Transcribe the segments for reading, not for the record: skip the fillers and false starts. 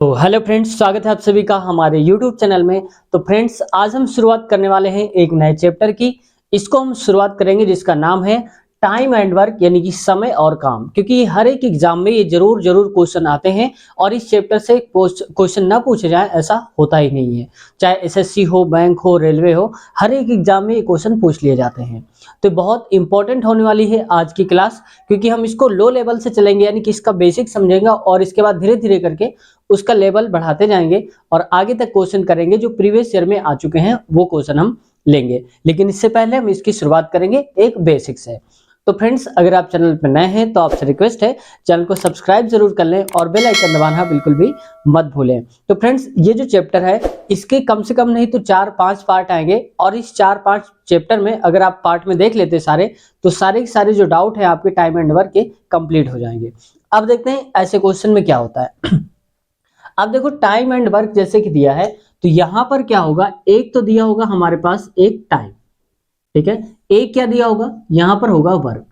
तो hello friends, स्वागत है आप सभी का हमारे यूट्यूब चैनल में। तो फ्रेंड्स, आज हम शुरुआत करने वाले हैं एक नए चैप्टर की। इसको हम शुरुआत करेंगे जिसका नाम है टाइम एंड वर्क, यानी कि समय और काम। क्योंकि हर एक एग्जाम में ये जरूर क्वेश्चन आते हैं और इस चैप्टर से क्वेश्चन ना पूछे जाए ऐसा होता ही नहीं है। चाहे एसएससी हो, बैंक हो, रेलवे हो, हर एक एग्जाम में ये क्वेश्चन पूछ लिए जाते हैं। तो बहुत इंपॉर्टेंट होने वाली है आज की क्लास, क्योंकि हम इसको लो लेवल से चलेंगे, यानी कि इसका बेसिक समझेंगे और इसके बाद धीरे धीरे करके उसका लेवल बढ़ाते जाएंगे और आगे तक क्वेश्चन करेंगे जो प्रीवियस ईयर में आ चुके हैं, वो क्वेश्चन हम लेंगे। लेकिन इससे पहले हम इसकी शुरुआत करेंगे एक बेसिक से। तो फ्रेंड्स, अगर आप चैनल पर नए हैं तो आपसे रिक्वेस्ट है चैनल को सब्सक्राइब जरूर कर लें और बेल आइकन दबाना बिल्कुल भी मत भूलें। तो फ्रेंड्स, ये जो चैप्टर है इसके कम से कम नहीं तो 4-5 पार्ट आएंगे और इस 4-5 चैप्टर में अगर आप पार्ट में देख लेते सारे, तो सारे के सारे जो डाउट है आपके टाइम एंड वर्क के कंप्लीट हो जाएंगे। अब देखते हैं ऐसे क्वेश्चन में क्या होता है। अब देखो, टाइम एंड वर्क जैसे कि दिया है तो यहां पर क्या होगा, एक तो दिया होगा हमारे पास एक टाइम, ठीक है। एक क्या दिया होगा, यहां पर होगा वर्क,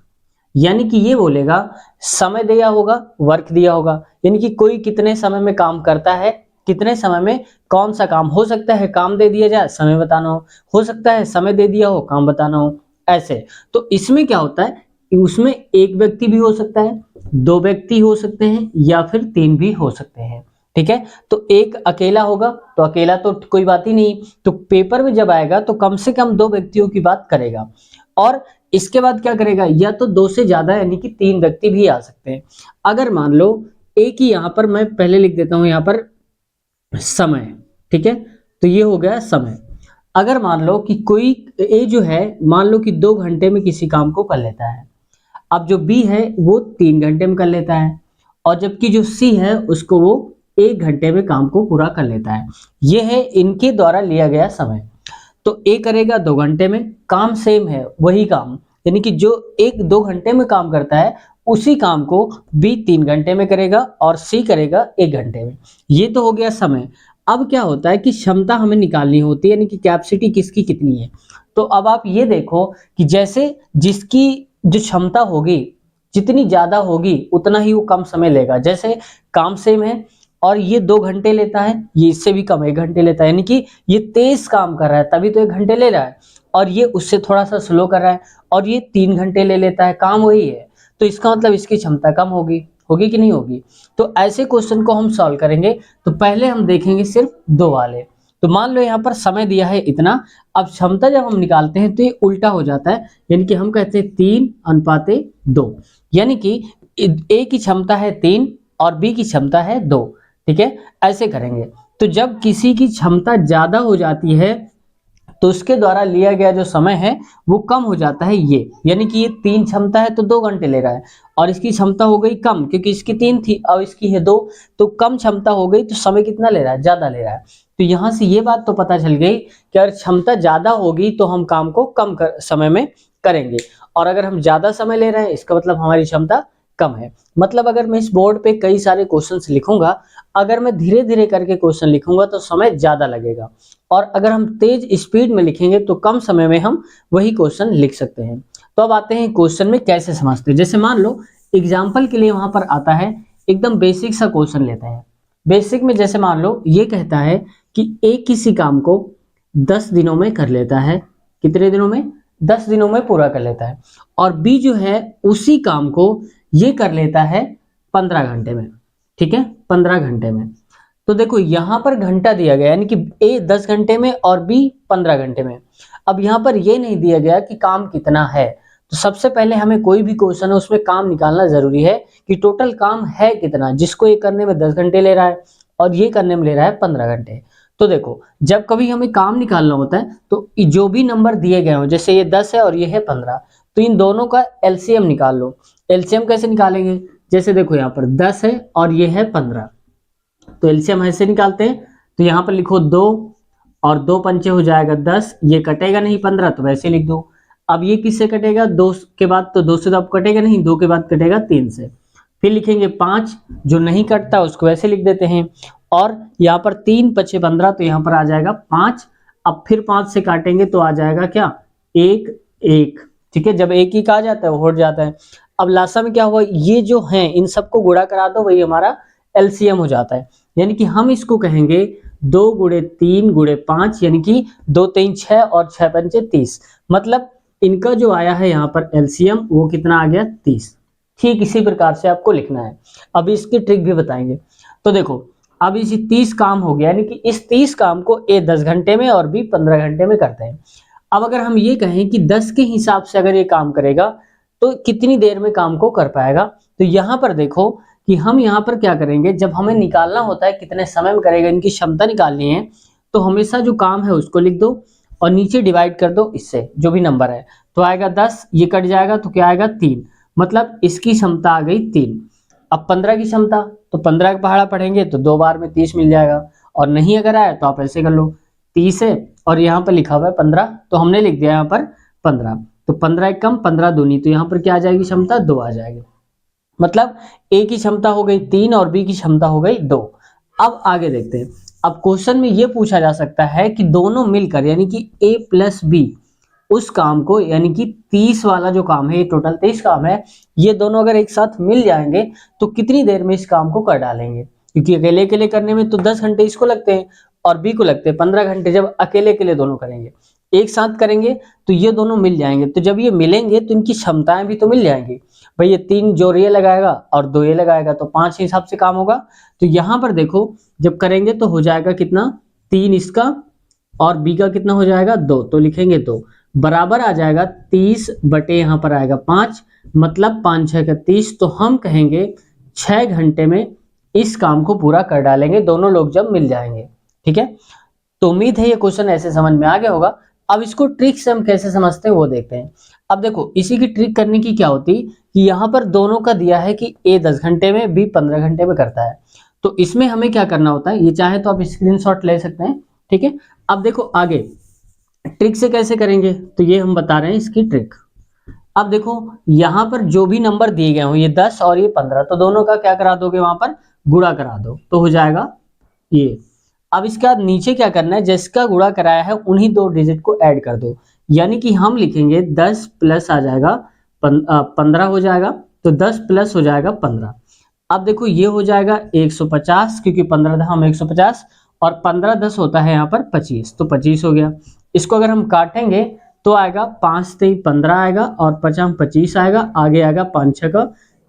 यानी कि ये बोलेगा समय दिया होगा, वर्क दिया होगा, यानी कि कोई कितने समय में काम करता है, कितने समय में कौन सा काम हो सकता है। काम दे दिया जाए, समय बताना हो सकता है समय दे दिया हो, काम बताना हो, ऐसे। तो इसमें क्या होता है, उसमें एक व्यक्ति भी हो सकता है, दो व्यक्ति हो सकते हैं या फिर तीन भी हो सकते हैं, ठीक है। तो एक अकेला होगा तो अकेला तो कोई बात ही नहीं, तो पेपर में जब आएगा तो कम से कम दो व्यक्तियों की बात करेगा। और इसके बाद क्या करेगा, या तो दो से ज्यादा यानी कि तीन व्यक्ति भी आ सकते हैं। अगर मान लो एक ही, यहां पर मैं पहले लिख देता हूं यहां पर समय, ठीक है। तो ये हो गया समय। अगर मान लो कि कोई ए जो है, मान लो कि 2 घंटे में किसी काम को कर लेता है, अब जो बी है वो 3 घंटे में कर लेता है, और जबकि जो सी है उसको वो 1 घंटे में काम को पूरा कर लेता है। ये है इनके द्वारा लिया गया समय। तो ए करेगा 2 घंटे में, काम सेम है, वही काम, यानी कि जो एक 2 घंटे में काम करता है उसी काम को बी 3 घंटे में करेगा और सी करेगा 1 घंटे में। ये तो हो गया समय। अब क्या होता है कि क्षमता हमें निकालनी होती है, यानी कि कैपेसिटी किसकी कितनी है। तो अब आप ये देखो कि जैसे जिसकी जो क्षमता होगी, जितनी ज्यादा होगी उतना ही वो कम समय लेगा। जैसे काम सेम है और ये 2 घंटे लेता है, ये इससे भी कम 1 घंटे लेता है, यानी कि ये तेज काम कर रहा है तभी तो 1 घंटे ले रहा है, और ये उससे थोड़ा सा स्लो कर रहा है और ये 3 घंटे ले लेता है, काम वही है। तो इसका मतलब इसकी क्षमता कम होगी, होगी कि नहीं होगी। तो ऐसे क्वेश्चन को हम सॉल्व करेंगे तो पहले हम देखेंगे सिर्फ दो वाले। तो मान लो यहाँ पर समय दिया है इतना, अब क्षमता जब हम निकालते हैं तो ये उल्टा हो जाता है, यानी कि हम कहते हैं 3:2, यानी कि ए की क्षमता है 3 और बी की क्षमता है 2, ठीक है। ऐसे करेंगे। तो जब किसी की क्षमता ज्यादा हो जाती है तो उसके द्वारा लिया गया जो समय है वो कम हो जाता है, ये यानी कि ये 3 क्षमता है तो 2 घंटे ले रहा है, और इसकी क्षमता हो गई कम क्योंकि इसकी 3 थी अब इसकी है 2, तो कम क्षमता हो गई तो समय कितना ले रहा है, ज्यादा ले रहा है। तो यहां से ये बात तो पता चल गई कि अगर क्षमता ज्यादा होगी तो हम काम को समय में करेंगे, और अगर हम ज्यादा समय ले रहे हैं इसका मतलब हमारी क्षमता कम है। मतलब अगर मैं इस बोर्ड पे कई सारे क्वेश्चंस लिखूंगा, अगर मैं धीरे धीरे करके क्वेश्चन लिखूंगा तो समय ज्यादा लगेगा, और अगर हम तेज स्पीड में लिखेंगे तो कम समय में हम वही क्वेश्चन लिख सकते हैं। तो अब आते हैं क्वेश्चन में कैसे समझते हैं। जैसे मान लो एग्जाम्पल के लिए वहां पर आता है, एकदम बेसिक सा क्वेश्चन लेते हैं। बेसिक में जैसे मान लो ये कहता है कि ए किसी काम को 10 दिनों में कर लेता है, कितने दिनों में, 10 दिनों में पूरा कर लेता है, और बी जो है उसी काम को ये कर लेता है 15 घंटे में, ठीक है, 15 घंटे में। तो देखो यहां पर घंटा दिया गया, यानी कि ए 10 घंटे में और बी 15 घंटे में। अब यहां पर ये नहीं दिया गया कि काम कितना है, तो सबसे पहले हमें कोई भी क्वेश्चन है उसमें काम निकालना जरूरी है कि टोटल काम है कितना, जिसको ये करने में 10 घंटे ले रहा है और ये करने में ले रहा है 15 घंटे। तो देखो जब कभी हमें काम निकालना होता है तो जो भी नंबर दिए गए हो, जैसे ये 10 है और ये है 15, तो इन दोनों का एलसीएम निकाल लो। एलसीएम कैसे निकालेंगे, जैसे देखो यहाँ पर 10 है और ये है 15, तो एलसीएम ऐसे निकालते हैं। तो यहाँ पर लिखो 2 और 2 पंचे हो जाएगा 10, ये कटेगा नहीं 15 तो वैसे लिख दो। अब ये किससे कटेगा, 2 के बाद, तो 2 से तो अब कटेगा नहीं, 2 के बाद कटेगा 3 से। फिर लिखेंगे 5, जो नहीं कटता उसको ऐसे लिख देते हैं, और यहाँ पर 3 5 15, तो यहाँ पर आ जाएगा 5। अब फिर 5 से काटेंगे तो आ जाएगा क्या, 1 1, ठीक है। जब एक ही कहा जाता है वो हट जाता है। अब लासा में क्या हुआ, ये जो है इन सबको गुणा करा दो, वही हमारा एलसीएम हो जाता है। यानी कि हम इसको कहेंगे 2 गुणे 3 गुणे 5, यानी कि 2 3 6 और 6 पंचे 30। मतलब इनका जो आया है यहाँ पर एलसीएम वो कितना आ गया 30। ठीक इसी प्रकार से आपको लिखना है। अभी इसकी ट्रिक भी बताएंगे। तो देखो अब इसी 30 काम हो गया, यानी कि इस 30 काम को ए 10 घंटे में और बी 15 घंटे में करते हैं। अब अगर हम ये कहें कि 10 के हिसाब से अगर ये काम करेगा तो कितनी देर में काम को कर पाएगा, तो यहाँ पर देखो कि हम यहाँ पर क्या करेंगे, जब हमें निकालना होता है कितने समय में करेगा, इनकी क्षमता निकालनी है, तो हमेशा जो काम है उसको लिख दो और नीचे डिवाइड कर दो इससे जो भी नंबर है, तो आएगा 10, ये कट जाएगा तो क्या आएगा 3, मतलब इसकी क्षमता आ गई 3। अब 15 की क्षमता, तो 15 का पहाड़ा पढ़ेंगे तो 2 बार में 30 मिल जाएगा, और नहीं अगर आया तो आप ऐसे कर लो 30 है और यहाँ पर लिखा हुआ है 15, तो हमने लिख दिया यहाँ पर 15, तो 15 एक कम 15 दूनी, तो यहाँ पर क्या आ जाएगी क्षमता 2 आ जाएगी। मतलब ए की क्षमता हो गई 3 और बी की क्षमता हो गई 2। अब आगे देखते हैं। अब क्वेश्चन में ये पूछा जा सकता है कि दोनों मिलकर यानी कि ए प्लस बी उस काम को, यानी कि 30 वाला जो काम है, ये टोटल 30 काम है, ये दोनों अगर एक साथ मिल जाएंगे तो कितनी देर में इस काम को कर डालेंगे, क्योंकि अकेले अकेले करने में तो 10 घंटे इसको लगते हैं और बी को लगते हैं 15 घंटे। जब अकेले अकेले दोनों करेंगे, एक साथ करेंगे तो ये दोनों मिल जाएंगे, तो जब ये मिलेंगे तो इनकी क्षमताएं भी तो मिल जाएंगी। भाई ये 3 जोड़ ये लगाएगा और 2 ये लगाएगा तो 5 के हिसाब से काम होगा। तो यहाँ पर देखो जब करेंगे तो हो जाएगा कितना 3 इसका और बी का कितना हो जाएगा 2, तो लिखेंगे 2 बराबर आ जाएगा 30 बटे यहाँ पर आएगा 5, मतलब 5 6 का 30। तो हम कहेंगे 6 घंटे में इस काम को पूरा कर डालेंगे दोनों लोग जब मिल जाएंगे। ठीक है, तो उम्मीद है ये क्वेश्चन ऐसे समझ में आ गया होगा। अब इसको ट्रिक से हम कैसे समझते हैं वो देखते हैं। अब देखो इसी की ट्रिक करने की क्या होती कि यहाँ पर दोनों का दिया है कि ए 10 घंटे में बी 15 घंटे में करता है, तो इसमें हमें क्या करना होता है, ये चाहे तो आप स्क्रीनशॉट ले सकते हैं। ठीक है, अब देखो आगे ट्रिक से कैसे करेंगे, तो ये हम बता रहे हैं इसकी ट्रिक। अब देखो यहाँ पर जो भी नंबर दिए गए हो, ये 10 और ये 15, तो दोनों का क्या करा दोगे, वहां पर गुणा करा दो तो हो जाएगा ये। अब इसके बाद नीचे क्या करना है, जिसका गुणा कराया है उन्हीं 2 डिजिट को ऐड कर दो, यानी कि हम लिखेंगे 10 प्लस आ जाएगा 15 हो जाएगा, तो 10 प्लस हो जाएगा 15। अब देखो ये हो जाएगा 150, क्योंकि 15 धाम 150 और 15 10 होता है यहाँ पर 25, तो 25 हो गया। इसको अगर हम काटेंगे तो आएगा 5 3 15 आएगा और 50 25 आएगा, आगे आएगा 5 6 का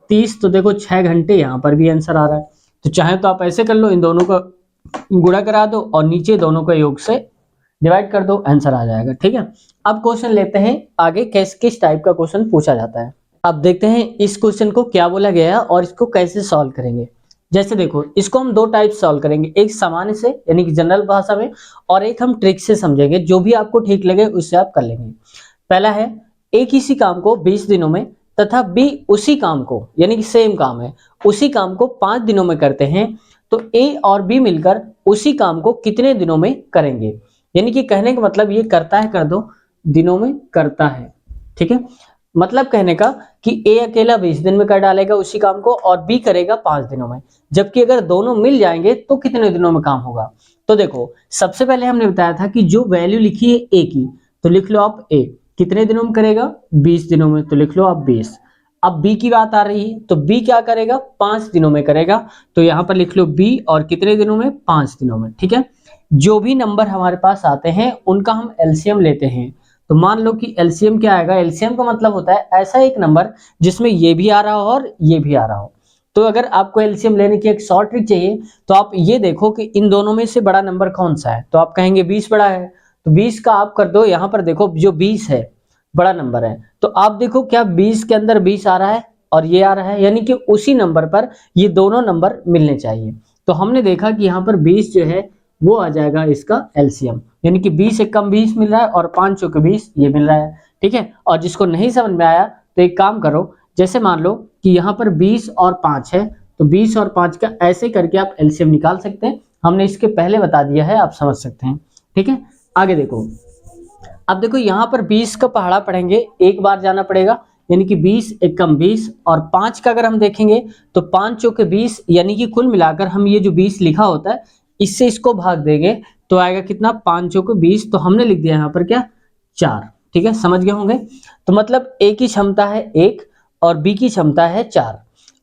30, तो देखो 6 घंटे यहाँ पर भी आंसर आ रहा है। तो चाहे तो आप ऐसे कर लो, इन दोनों का गुणा करा दो और नीचे दोनों का योग से डिवाइड कर दो, आंसर आ जाएगा। ठीक है, अब क्वेश्चन लेते हैं आगे, किस टाइप का क्वेश्चन पूछा जाता है। अब देखते हैं इस क्वेश्चन को क्या बोला गया है और इसको कैसे सॉल्व करेंगे। जैसे देखो इसको हम 2 टाइप सॉल्व करेंगे, एक सामान्य से यानी कि जनरल भाषा में, और एक हम ट्रिक से समझेंगे, जो भी आपको ठीक लगे उससे आप कर लेंगे। पहला है एक इसी काम को 20 दिनों में तथा बी उसी काम को, यानी कि सेम काम है, उसी काम को 5 दिनों में करते हैं, तो ए और बी मिलकर उसी काम को कितने दिनों में करेंगे। यानी कि कहने का मतलब ये करता है कर दो, दिनों में करता है। ठीक है, मतलब कहने का कि ए अकेला 20 दिन में कर डालेगा उसी काम को और बी करेगा 5 दिनों में, जबकि अगर दोनों मिल जाएंगे तो कितने दिनों में काम होगा। तो देखो सबसे पहले हमने बताया था कि जो वैल्यू लिखी है ए की, तो लिख लो आप ए कितने दिनों में करेगा 20 दिनों में, तो लिख लो आप 20। अब बी की बात आ रही है तो बी क्या करेगा 5 दिनों में करेगा, तो यहाँ पर लिख लो बी और कितने दिनों में 5 दिनों में। ठीक है, जो भी नंबर हमारे पास आते हैं उनका हम एलसीएम लेते हैं। तो मान लो कि एलसीएम क्या आएगा, एलसीएम का मतलब होता है ऐसा एक नंबर जिसमें ये भी आ रहा हो और ये भी आ रहा हो। तो अगर आपको एलसीएम लेने की एक शॉर्ट ट्रिक चाहिए तो आप ये देखो कि इन दोनों में से बड़ा नंबर कौन सा है, तो आप कहेंगे 20 बड़ा है, तो 20 का आप कर दो, यहाँ पर देखो जो 20 है बड़ा नंबर है, तो आप देखो क्या 20 के अंदर 20 आ रहा है और ये आ रहा है, यानी कि उसी नंबर पर ये दोनों नंबर मिलने चाहिए। तो हमने देखा कि यहाँ पर 20 जो है वो आ जाएगा इसका एलसीएम, यानी कि 20 एक कम 20 मिल रहा है और 5 चौक 20 ये मिल रहा है। ठीक है, और जिसको नहीं समझ में आया तो एक काम करो, जैसे मान लो कि यहाँ पर 20 और 5 है, तो 20 और 5 का ऐसे करके आप एलसीएम निकाल सकते हैं, हमने इसके पहले बता दिया है, आप समझ सकते हैं। ठीक है, आगे देखो, अब देखो यहाँ पर 20 का पहाड़ा पढ़ेंगे, एक बार जाना पड़ेगा, यानी कि 20 एक कम 20 और 5 का अगर हम देखेंगे तो 5 चौके 20, यानी कि कुल मिलाकर हम ये जो 20 लिखा होता है इससे इसको भाग देंगे तो आएगा कितना 5 चौके 20, तो हमने लिख दिया यहाँ पर क्या 4। ठीक है, समझ गए होंगे। तो मतलब ए की क्षमता है 1 और बी की क्षमता है 4।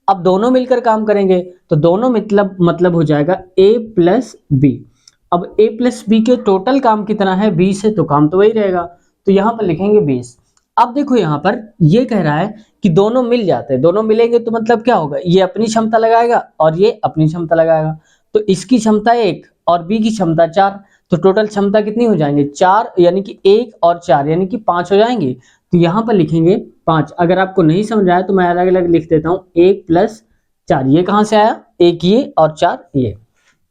अब दोनों मिलकर काम करेंगे तो दोनों मतलब हो जाएगा a प्लस बी। अब a प्लस बी के टोटल काम कितना है 20 है, तो काम तो वही रहेगा, तो यहाँ पर लिखेंगे 20। अब देखो यहाँ पर ये कह रहा है कि दोनों मिल जाते हैं, दोनों मिलेंगे तो मतलब क्या होगा, ये अपनी क्षमता लगाएगा और ये अपनी क्षमता लगाएगा, तो इसकी क्षमता 1 और बी की क्षमता 4, तो टोटल क्षमता कितनी हो जाएंगे 4, यानी कि 1 और 4 यानी कि 5 हो जाएंगे। तो यहाँ पर लिखेंगे 5। अगर आपको नहीं समझ आया तो मैं अलग अलग लिख देता हूँ, 1 प्लस 4, ये कहाँ से आया, 1 ये और 4 ये।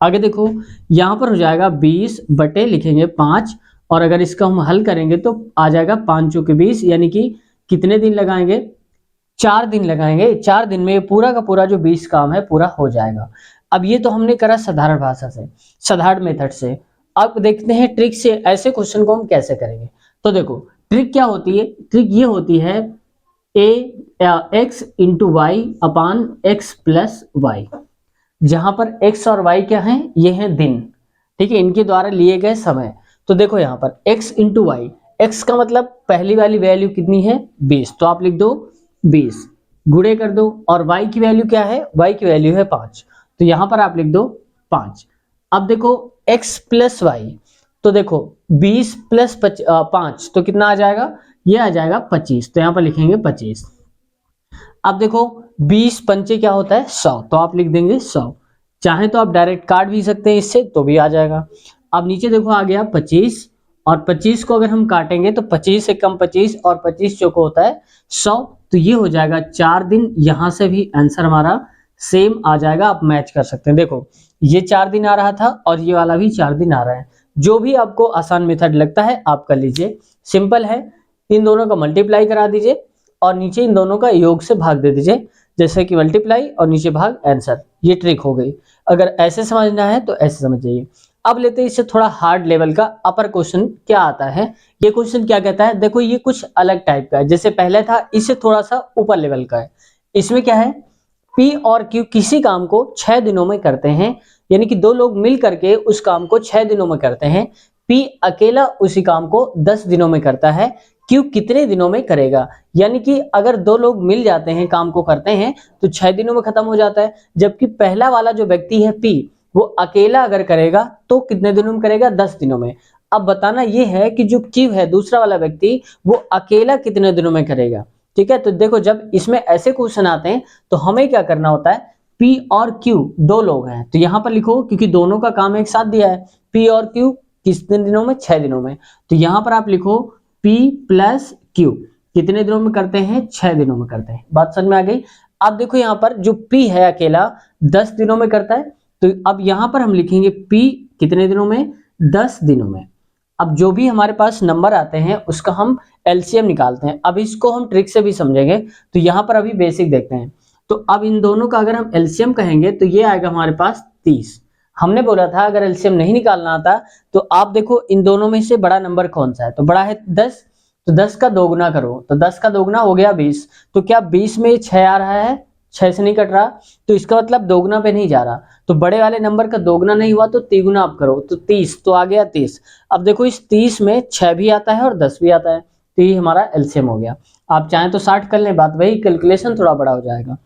आगे देखो यहाँ पर हो जाएगा 20 बटे लिखेंगे 5, और अगर इसका हम हल करेंगे तो आ जाएगा 5 चौके 20, यानी कि कितने दिन लगाएंगे, 4 दिन लगाएंगे। 4 दिन में पूरा का पूरा जो 20 काम है पूरा हो जाएगा। अब ये तो हमने करा साधारण भाषा से, साधारण मेथड से। अब देखते हैं ट्रिक से ऐसे क्वेश्चन को हम कैसे करेंगे। तो देखो ट्रिक क्या होती है, ट्रिक ये होती है x इंटू वाई अपान एक्स प्लस वाई, जहां पर x और y क्या है, ये हैं दिन, ठीक है, इनके द्वारा लिए गए समय। तो देखो यहाँ पर x इंटू वाई, x का मतलब पहली वाली वैल्यू कितनी है 20, तो आप लिख दो 20, गुणे कर दो, और y की वैल्यू क्या है, y की वैल्यू है 5, तो यहाँ पर आप लिख दो 5। अब देखो x प्लस वाई, तो देखो 20 प्लस 5 तो कितना आ जाएगा, ये आ जाएगा 25, तो यहाँ पर लिखेंगे 25। अब देखो 20 पंचे क्या होता है 100, तो आप लिख देंगे 100। चाहे तो आप डायरेक्ट काट भी सकते हैं इससे, तो भी आ जाएगा। अब नीचे देखो आ गया 25, और 25 को अगर हम काटेंगे तो 25 से कम 25 और 25 चौको होता है 100, तो ये हो जाएगा 4 दिन। यहां से भी आंसर हमारा सेम आ जाएगा, आप मैच कर सकते हैं। देखो ये 4 दिन आ रहा था और ये वाला भी 4 दिन आ रहा है, जो भी आपको आसान मेथड लगता है आप कर लीजिए, सिंपल है। इन दोनों का मल्टीप्लाई करा दीजिए और नीचे इन दोनों का योग से भाग दे दीजिए, जैसे कि मल्टीप्लाई और नीचे भाग आंसर, ये ट्रिक हो गई। अगर ऐसे समझना है तो ऐसे समझ जाइए। अब लेते हैं इससे थोड़ा हार्ड लेवल का अपर क्वेश्चन क्या आता है। ये क्वेश्चन क्या कहता है, देखो ये कुछ अलग टाइप का है, जैसे पहले था इससे थोड़ा सा ऊपर लेवल का है। इसमें क्या है, P और Q किसी काम को 6 दिनों में करते हैं, यानी कि दो लोग मिल करके उस काम को 6 दिनों में करते हैं। P अकेला उसी काम को 10 दिनों में करता है, Q कितने दिनों में करेगा। यानी कि अगर दो लोग मिल जाते हैं काम को करते हैं तो 6 दिनों में खत्म हो जाता है, जबकि पहला वाला जो व्यक्ति है P, वो अकेला अगर करेगा तो कितने दिनों में करेगा, 10 दिनों में। अब बताना ये है कि जो Q है दूसरा वाला व्यक्ति, वो अकेला कितने दिनों में करेगा। ठीक है, तो देखो जब इसमें ऐसे क्वेश्चन आते हैं तो हमें क्या करना होता है, P और Q दो लोग हैं, तो यहाँ पर लिखो क्योंकि दोनों का काम एक साथ दिया है, P और Q कितने दिनों में, 6 दिनों में, तो यहाँ पर आप लिखो P प्लस Q कितने दिनों में करते हैं, 6 दिनों में करते हैं। बात समझ में आ गई। अब देखो यहाँ पर जो P है अकेला 10 दिनों में करता है, तो अब यहाँ पर हम लिखेंगे P कितने दिनों में, 10 दिनों में। अब जो भी हमारे पास नंबर आते हैं उसका हम एलसीएम निकालते हैं। अब इसको हम ट्रिक से भी समझेंगे, तो यहाँ पर अभी बेसिक देखते हैं। तो अब इन दोनों का अगर हम एलसीएम कहेंगे तो ये आएगा हमारे पास 30। हमने बोला था अगर एलसीएम नहीं निकालना आता तो आप देखो इन दोनों में से बड़ा नंबर कौन सा है, तो बड़ा है 10, तो 10 का दोगुना करो, तो 10 का दोगुना हो गया 20। तो क्या 20 में 6 आ रहा है, 6 से नहीं कट रहा, तो इसका मतलब दोगुना पे नहीं जा रहा, तो बड़े वाले नंबर का दोगुना नहीं हुआ तो तिगुना आप करो, तो 30, तो आ गया 30। अब देखो इस 30 में 6 भी आता है और 10 भी आता है, तो ये हमारा एलसीएम हो गया। आप चाहें तो 60 कर लें, बात वही, कैलकुलेशन थोड़ा बड़ा हो जाएगा।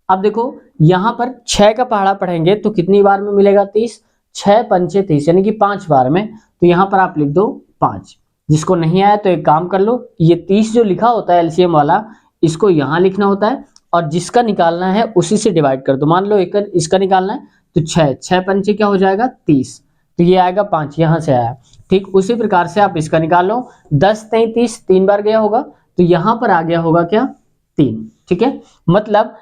अब देखो यहाँ पर 6 का पहाड़ा पढ़ेंगे तो कितनी बार में मिलेगा 30, 6 पंचे 30 यानी कि 5 बार में, तो यहाँ पर आप लिख दो 5। जिसको नहीं आया तो एक काम कर लो, ये 30 जो लिखा होता है एलसीएम वाला, इसको यहाँ लिखना होता है और जिसका निकालना है उसी से डिवाइड कर दो। मान लो एक इसका निकालना है तो 6 पंचे क्या हो जाएगा 30, तो ये आएगा 5, यहाँ से आया। ठीक उसी प्रकार से आप इसका निकाल लो, 10 33 3 बार गया होगा, तो यहाँ पर आ गया होगा क्या 3। ठीक है, मतलब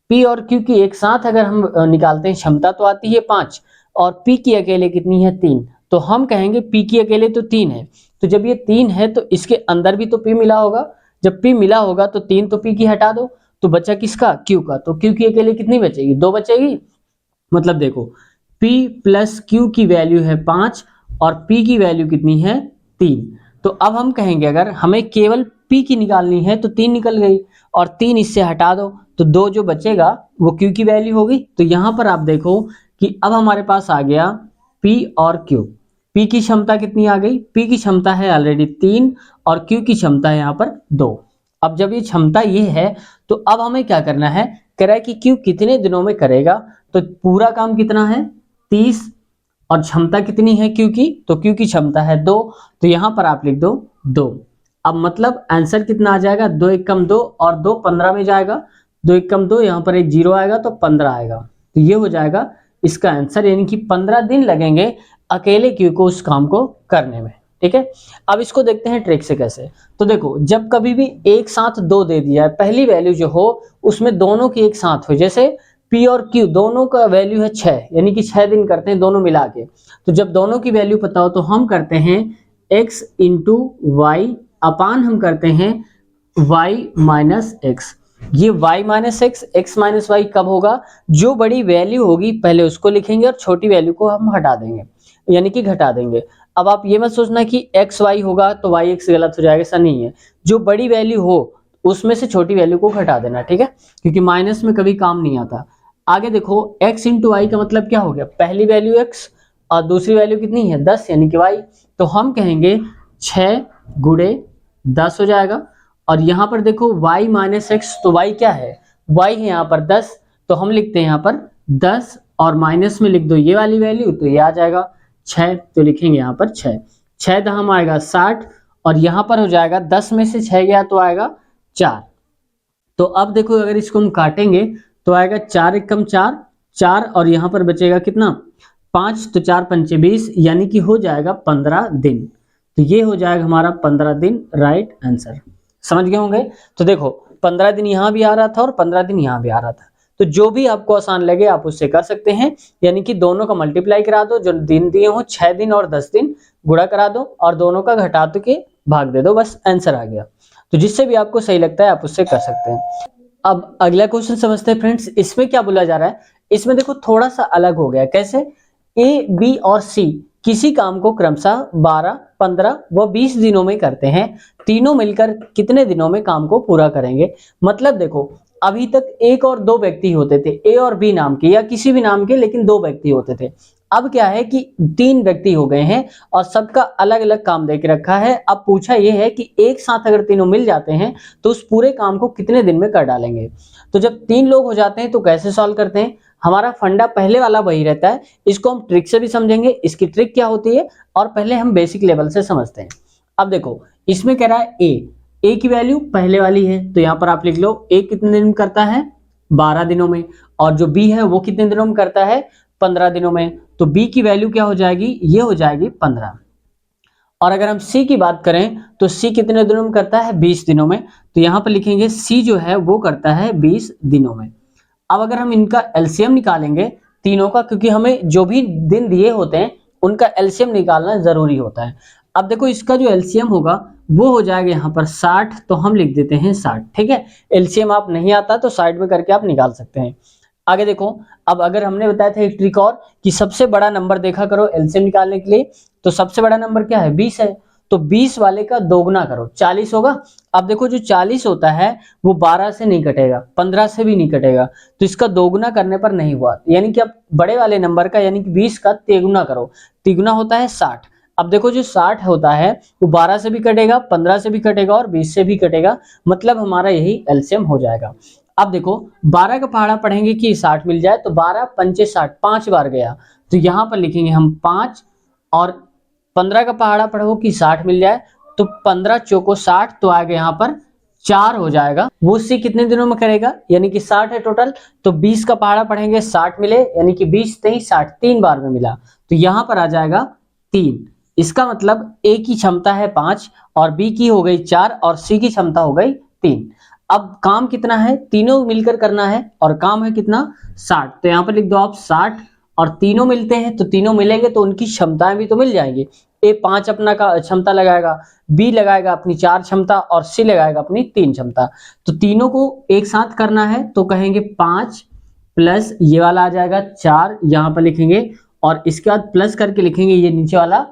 P और Q की एक साथ अगर हम निकालते हैं क्षमता तो आती है 5 और P की अकेले कितनी है 3, तो हम कहेंगे P की अकेले तो 3 है, तो जब ये 3 है तो इसके अंदर भी तो P मिला होगा, जब P मिला होगा तो 3 तो P की हटा दो, तो बचा किसका, Q का, तो Q की अकेले कितनी बचेगी, 2 बचेगी। मतलब देखो P प्लस Q की वैल्यू है 5 और P की वैल्यू कितनी है 3, तो अब हम कहेंगे अगर हमें केवल P की निकालनी है तो 3 निकल गई और 3 इससे हटा दो, तो 2 जो बचेगा वो Q की वैल्यू होगी। तो यहाँ पर आप देखो कि अब हमारे पास आ गया P और Q। P की क्षमता कितनी आ गई, P की क्षमता है ऑलरेडी 3 और Q की क्षमता है यहाँ पर 2। अब जब ये क्षमता ये है तो अब हमें क्या करना है, कह रहा है कि Q कितने दिनों में करेगा, तो पूरा काम कितना है 30 और क्षमता कितनी है Q की, तो Q की क्षमता है 2, तो यहाँ पर आप लिख दो 2। अब मतलब आंसर कितना आ जाएगा, 2 एकम 2 और 2 15 में जाएगा, 2 एकम 2, यहाँ पर एक 0 आएगा तो 15 आएगा, तो ये हो जाएगा इसका आंसर, यानी कि 15 दिन लगेंगे अकेले Q को उस काम को करने में। ठीक है, अब इसको देखते हैं ट्रिक से कैसे। तो देखो, जब कभी भी एक साथ 2 दे दिया है, पहली वैल्यू जो हो उसमें दोनों की एक साथ हो, जैसे P और Q दोनों का वैल्यू है 6, यानी कि 6 दिन करते हैं दोनों मिला के। तो जब दोनों की वैल्यू पता हो तो हम करते हैं x इंटू वाई अपान हम करते हैं y माइनस एक्स। ये y minus x, x minus y कब होगा, जो बड़ी वैल्यू होगी पहले उसको लिखेंगे और छोटी वैल्यू को हम हटा देंगे, यानी कि घटा देंगे। अब आप ये मत सोचना कि एक्स वाई होगा तो वाई एक्स गलत हो जाएगा, ऐसा नहीं है। जो बड़ी वैल्यू हो उसमें से छोटी वैल्यू को घटा देना, ठीक है, क्योंकि माइनस में कभी काम नहीं आता। आगे देखो, x इंटू वाई का मतलब क्या हो गया, पहली वैल्यू x और दूसरी वैल्यू कितनी है 10, यानी कि y। तो हम कहेंगे 6 गुणे 10 हो जाएगा। और यहाँ पर देखो y माइनस एक्स, तो y क्या है, y है यहाँ पर 10, तो हम लिखते हैं यहाँ पर 10 और माइनस में लिख दो ये वाली वैल्यू, तो ये आ जाएगा 6, तो लिखेंगे यहाँ पर 6। 6 दहम आएगा 60 और यहाँ पर हो जाएगा 10 में से 6 गया तो आएगा 4। तो अब देखो अगर इसको हम काटेंगे तो आएगा 4 एकम 4, 4 और यहाँ पर बचेगा कितना 5, तो 4 पंचे 20, यानी कि हो जाएगा 15 दिन। तो ये हो जाएगा हमारा 15 दिन, राइट आंसर। समझ गए होंगे। तो देखो 15 दिन यहाँ भी आ रहा था और 15 दिन यहाँ भी आ रहा था, तो जो भी आपको आसान लगे आप उससे कर सकते हैं, यानी कि दोनों का मल्टीप्लाई करा दो, जो दिन दिए हो 6 दिन और 10 दिन गुणा करा दो और दोनों का घटा के भाग दे दो, बस आंसर आ गया। तो जिससे भी आपको सही लगता है आप उससे कर सकते हैं। अब अगला क्वेश्चन समझते हैं फ्रेंड्स, इसमें क्या बोला जा रहा है, इसमें देखो थोड़ा सा अलग हो गया। कैसे, ए बी और सी किसी काम को क्रमशः 12, 15 व 20 दिनों में करते हैं, तीनों मिलकर कितने दिनों में काम को पूरा करेंगे। मतलब देखो अभी तक एक और दो व्यक्ति होते थे, ए और बी नाम के या किसी भी नाम के, लेकिन 2 व्यक्ति होते थे। अब क्या है कि 3 व्यक्ति हो गए हैं और सबका अलग अलग काम दे के रखा है। अब पूछा यह है कि एक साथ अगर तीनों मिल जाते हैं तो उस पूरे काम को कितने दिन में कर डालेंगे। तो जब 3 लोग हो जाते हैं तो कैसे सॉल्व करते हैं, हमारा फंडा पहले वाला वही रहता है, इसको हम ट्रिक से भी समझेंगे, इसकी ट्रिक क्या होती है, और पहले हम बेसिक लेवल से समझते हैं। अब देखो इसमें कह रहा है ए की वैल्यू पहले वाली है, तो यहाँ पर आप लिख लो ए कितने दिन में करता है 12 दिनों में, और जो बी है वो कितने दिनों में करता है 15 दिनों में, तो बी की वैल्यू क्या हो जाएगी, ये हो जाएगी 15। और अगर हम सी की बात करें तो सी कितने दिनों में करता है 20 दिनों में, तो यहाँ पर लिखेंगे सी जो है वो करता है 20 दिनों में। अब अगर हम इनका एलसीएम निकालेंगे तीनों का, क्योंकि हमें जो भी दिन दिए होते हैं उनका एलसीएम निकालना जरूरी होता है। अब देखो इसका जो एलसीएम होगा वो हो जाएगा यहाँ पर 60, तो हम लिख देते हैं 60, ठीक है। एलसीएम आप नहीं आता तो साइड में करके आप निकाल सकते हैं। आगे देखो, अब अगर हमने बताया था एक ट्रिक और कि सबसे बड़ा नंबर देखा करो एलसीएम निकालने के लिए, तो सबसे बड़ा नंबर क्या है 20 है, तो 20 वाले का दोगुना करो 40 होगा। अब देखो जो 40 होता है वो 12 से नहीं कटेगा, 15 से भी नहीं कटेगा, तो इसका दोगुना करने पर नहीं हुआ, यानी कि अब बड़े वाले नंबर का यानी कि 20 का तिगुना करो, तिगुना होता है 60। अब देखो जो 60 होता है वो 12 से भी कटेगा, 15 से भी कटेगा और 20 से भी कटेगा, मतलब हमारा यही एलसीएम हो जाएगा। अब देखो 12 का पहाड़ा पढ़ेंगे कि 60 मिल जाए, तो 12 पंचे 60, 5 बार गया, तो यहाँ पर लिखेंगे हम 5, और 15 का पहाड़ा पढ़ो कि 60 मिल जाए, तो 15 चौको 60, तो आगे यहाँ पर 4 हो जाएगा। वो सी कितने दिनों में करेगा, यानी कि 60 है टोटल, तो 20 का पहाड़ा पढ़ेंगे 60 मिले, यानी कि 20 नहीं 60 3 बार में मिला, तो यहाँ पर आ जाएगा 3। इसका मतलब ए की क्षमता है 5 और बी की हो गई 4 और सी की क्षमता हो गई 3। अब काम कितना है, तीनों मिलकर करना है और काम है कितना 60, तो यहाँ पर लिख दो आप 60, और तीनों मिलते हैं तो तीनों मिलेंगे तो उनकी क्षमताएं भी तो मिल जाएंगी। ए 5 अपना का क्षमता लगाएगा, बी लगाएगा अपनी 4 क्षमता और सी लगाएगा अपनी 3 क्षमता, तो तीनों को एक साथ करना है, तो कहेंगे 5 प्लस ये वाला आ जाएगा 4, यहाँ पर लिखेंगे, और इसके बाद प्लस करके लिखेंगे ये नीचे वाला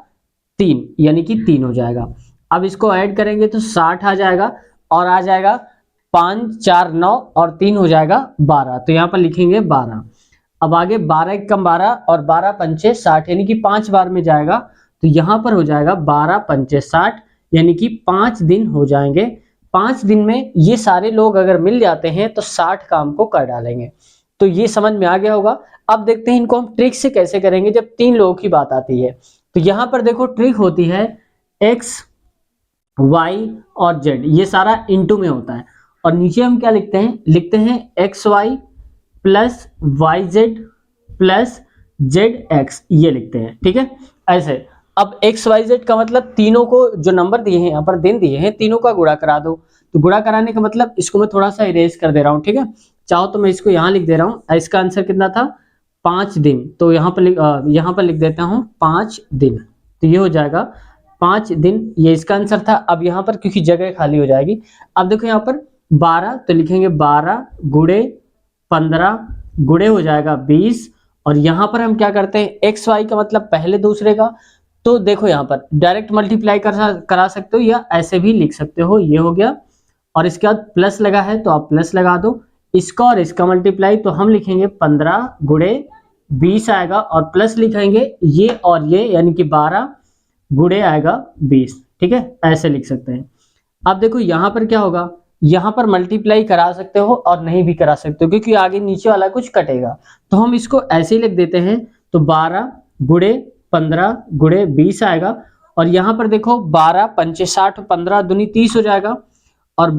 3, यानी कि 3 हो जाएगा। अब इसको ऐड करेंगे तो 60 आ जाएगा, और आ जाएगा 5 4 9 और 3 हो जाएगा 12, तो यहाँ पर लिखेंगे 12। अब आगे 12 एकम 12 और 12 पंचे 60, यानी कि 5 बार में जाएगा, तो यहाँ पर हो जाएगा 12 पंचे 60, यानी कि 5 दिन हो जाएंगे। 5 दिन में ये सारे लोग अगर मिल जाते हैं तो 60 काम को कर डालेंगे। तो ये समझ में आ गया होगा। अब देखते हैं इनको हम ट्रिक से कैसे करेंगे जब 3 लोगों की बात आती है। तो यहाँ पर देखो ट्रिक होती है x, y और z, ये सारा इंटू में होता है और नीचे हम क्या लिखते हैं xy plus yz plus zx, ये लिखते हैं। ठीक है, ऐसे। अब xyz का मतलब तीनों को जो नंबर दिए हैं यहाँ पर, दिन दिए हैं, तीनों का गुणा करा दो। तो गुणा कराने का मतलब इसको मैं थोड़ा सा इरेज कर दे रहा हूँ। ठीक है, चाहो तो मैं इसको यहाँ लिख दे रहा हूँ। इसका आंसर कितना था? 5 दिन। तो यहाँ पर लिख देता हूँ 5 दिन। तो ये हो जाएगा 5 दिन, ये इसका आंसर था। अब यहाँ पर क्योंकि जगह खाली हो जाएगी, अब देखो यहाँ पर 12, तो लिखेंगे 12 गुणे 15 गुणे हो जाएगा 20। और यहाँ पर हम क्या करते हैं, एक्स वाई का मतलब पहले दूसरे का, तो देखो यहाँ पर डायरेक्ट मल्टीप्लाई करा सकते हो या ऐसे भी लिख सकते हो। ये हो गया और इसके बाद प्लस लगा है तो आप प्लस लगा दो। इसका और इसका मल्टीप्लाई, तो हम लिखेंगे 15 गुणे 20 आएगा और प्लस लिखेंगे ये और ये, यानी कि 12 गुणे आएगा 20। ठीक है, ऐसे लिख सकते हैं। अब देखो यहाँ पर क्या होगा, यहाँ पर मल्टीप्लाई करा सकते हो और नहीं भी करा सकते हो क्योंकि आगे नीचे वाला कुछ कटेगा। तो हम इसको ऐसे ही लिख देते हैं। तो 12 गुणे 15 गुणे 20 आएगा और यहाँ पर देखो 12 पंचे 60, 15 दूनी 30 हो जाएगा और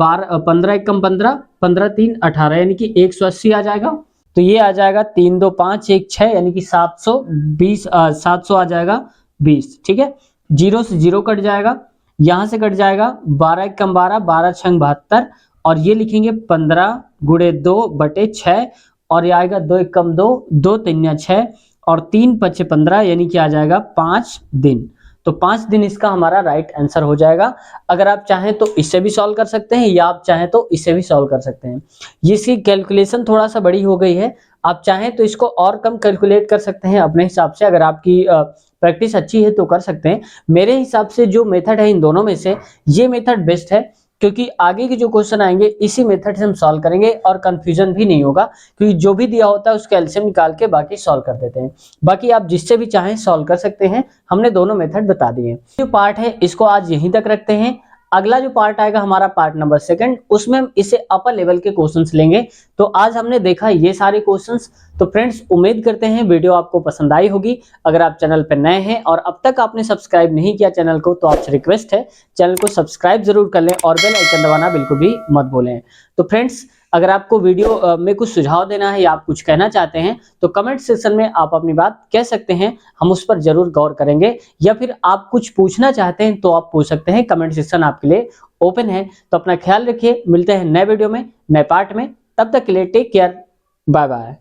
15 एकम 15, 15 3 18, यानी कि 180 आ जाएगा। तो ये आ जाएगा 3 2 5 1 6, यानी कि 700 आ जाएगा 20। ठीक है, 0 से 0 कट जाएगा, यहाँ से कट जाएगा 12 एकम 12, 12 छंग 72 और ये लिखेंगे 15 गुणे 2 बटे 6 और ये आएगा 2 एकम 2, 2 3 6 और 3 पचे 15, यानी कि आ जाएगा 5 दिन। तो 5 दिन इसका हमारा राइट आंसर हो जाएगा। अगर आप चाहें तो इससे भी सॉल्व कर सकते हैं या आप चाहें तो इससे भी सॉल्व कर सकते हैं। ये इसकी कैलकुलेशन थोड़ा सा बड़ी हो गई है, आप चाहें तो इसको और कम कैलकुलेट कर सकते हैं अपने हिसाब से। अगर आपकी प्रैक्टिस अच्छी है तो कर सकते हैं। मेरे हिसाब से जो मेथड है इन दोनों में से ये मेथड बेस्ट है, क्योंकि आगे के जो क्वेश्चन आएंगे इसी मेथड से हम सॉल्व करेंगे और कंफ्यूजन भी नहीं होगा, क्योंकि जो भी दिया होता है उसका एलसीएम निकाल के बाकी सॉल्व कर देते हैं। बाकी आप जिससे भी चाहें सॉल्व कर सकते हैं, हमने दोनों मेथड बता दिए। जो पार्ट है इसको आज यहीं तक रखते हैं। अगला जो पार्ट आएगा हमारा पार्ट नंबर 2, उसमें हम इसे अपर लेवल के क्वेश्चंस लेंगे। तो आज हमने देखा ये सारे क्वेश्चंस। तो फ्रेंड्स, उम्मीद करते हैं वीडियो आपको पसंद आई होगी। अगर आप चैनल पर नए हैं और अब तक आपने सब्सक्राइब नहीं किया चैनल को, तो आपसे रिक्वेस्ट है चैनल को सब्सक्राइब जरूर कर लें और बेल आइकन दबाना बिल्कुल भी मत भूलें। तो फ्रेंड्स, अगर आपको वीडियो में कुछ सुझाव देना है या आप कुछ कहना चाहते हैं तो कमेंट सेक्शन में आप अपनी बात कह सकते हैं, हम उस पर जरूर गौर करेंगे। या फिर आप कुछ पूछना चाहते हैं तो आप पूछ सकते हैं, कमेंट सेक्शन आपके लिए ओपन है। तो अपना ख्याल रखिए, मिलते हैं नए वीडियो में, नए पार्ट में। तब तक के लिए टेक केयर, बाय बाय।